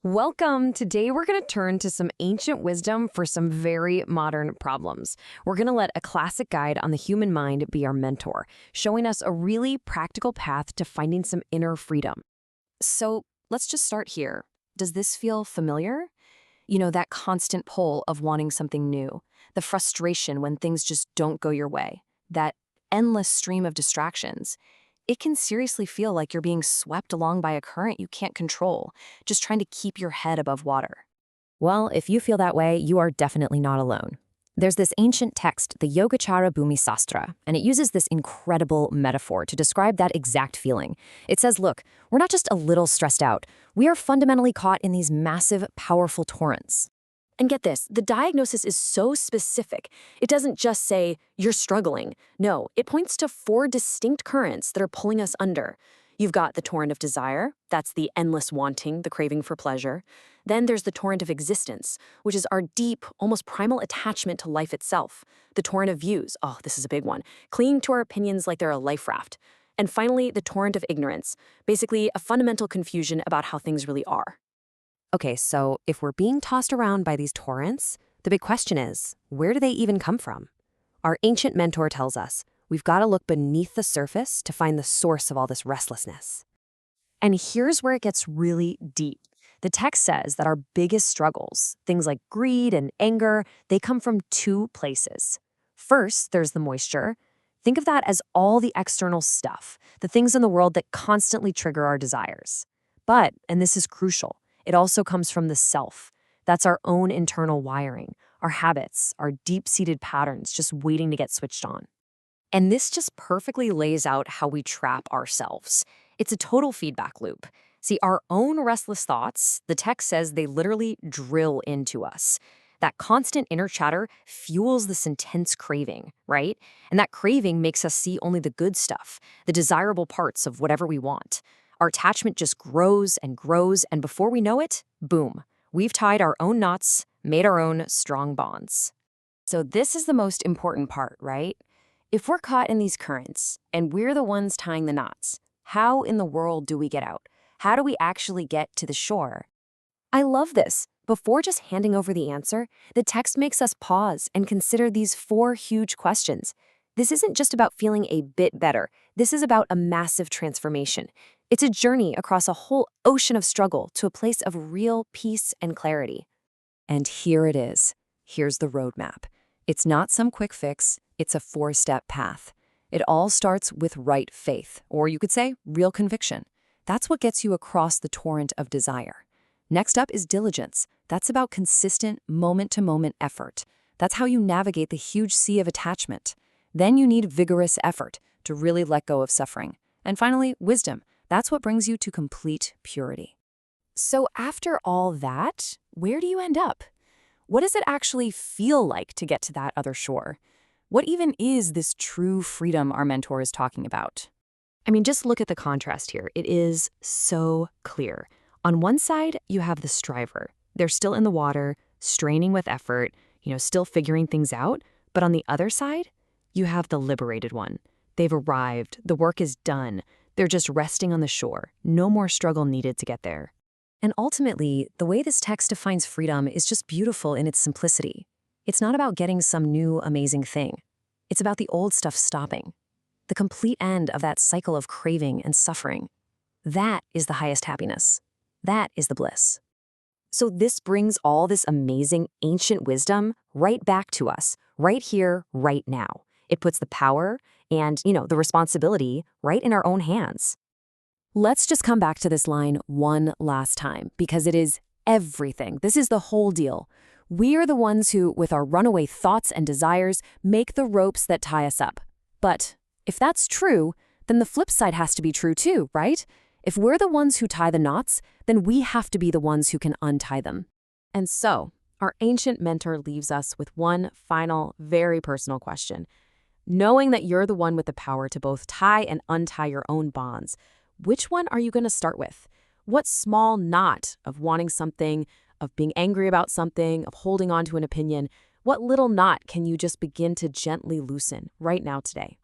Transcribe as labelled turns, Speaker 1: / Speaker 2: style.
Speaker 1: Welcome! Today we're going to turn to some ancient wisdom for some very modern problems. We're going to let a classic guide on the human mind be our mentor, showing us a really practical path to finding some inner freedom. So let's just start here. Does this feel familiar? You know, that constant pull of wanting something new, the frustration when things just don't go your way, that endless stream of distractions. It can seriously feel like you're being swept along by a current you can't control, just trying to keep your head above water. Well, if you feel that way, you are definitely not alone. There's this ancient text, the Yogacara Bhumi Sastra, and it uses this incredible metaphor to describe that exact feeling. It says, look, we're not just a little stressed out. We are fundamentally caught in these massive, powerful torrents. And get this, the diagnosis is so specific. It doesn't just say, you're struggling. No, it points to four distinct currents that are pulling us under. You've got the torrent of desire, that's the endless wanting, the craving for pleasure. Then there's the torrent of existence, which is our deep, almost primal attachment to life itself. The torrent of views, oh, this is a big one, clinging to our opinions like they're a life raft. And finally, the torrent of ignorance, basically a fundamental confusion about how things really are. Okay, so if we're being tossed around by these torrents, the big question is, where do they even come from? Our ancient mentor tells us we've got to look beneath the surface to find the source of all this restlessness. And here's where it gets really deep. The text says that our biggest struggles, things like greed and anger, they come from two places. First, there's the moisture. Think of that as all the external stuff, the things in the world that constantly trigger our desires. But, and this is crucial, it also comes from the self. That's our own internal wiring, our habits, our deep-seated patterns just waiting to get switched on. And this just perfectly lays out how we trap ourselves. It's a total feedback loop. See, our own restless thoughts, the text says they literally drill into us. That constant inner chatter fuels this intense craving, right? And that craving makes us see only the good stuff, the desirable parts of whatever we want. Our attachment just grows, and before we know it, boom, we've tied our own knots, made our own strong bonds. So this is the most important part, right? If we're caught in these currents, and we're the ones tying the knots, how in the world do we get out? How do we actually get to the shore? I love this. Before just handing over the answer, the text makes us pause and consider these four huge questions. This isn't just about feeling a bit better. This is about a massive transformation. It's a journey across a whole ocean of struggle to a place of real peace and clarity. And here it is. Here's the roadmap. It's not some quick fix. It's a four-step path. It all starts with right faith, or you could say real conviction. That's what gets you across the torrent of desire. Next up is diligence. That's about consistent, moment-to-moment effort. That's how you navigate the huge sea of attachment. Then you need vigorous effort to really let go of suffering. And finally, wisdom. That's what brings you to complete purity. So after all that, where do you end up? What does it actually feel like to get to that other shore? What even is this true freedom our mentor is talking about? I mean, just look at the contrast here. It is so clear. On one side, you have the striver. They're still in the water, straining with effort, still figuring things out. But on the other side, you have the liberated one. They've arrived. The work is done. They're just resting on the shore. No more struggle needed to get there. And ultimately, the way this text defines freedom is just beautiful in its simplicity. It's not about getting some new, amazing thing. It's about the old stuff stopping. The complete end of that cycle of craving and suffering. That is the highest happiness. That is the bliss. So this brings all this amazing ancient wisdom right back to us, right here, right now. It puts the power and, the responsibility right in our own hands. Let's just come back to this line one last time, because it is everything. This is the whole deal. We are the ones who, with our runaway thoughts and desires, make the ropes that tie us up. But if that's true, then the flip side has to be true too, right? If we're the ones who tie the knots, then we have to be the ones who can untie them. And so, our ancient mentor leaves us with one final, very personal question. Knowing that you're the one with the power to both tie and untie your own bonds, which one are you going to start with? What small knot of wanting something, of being angry about something, of holding on to an opinion, what little knot can you just begin to gently loosen right now today?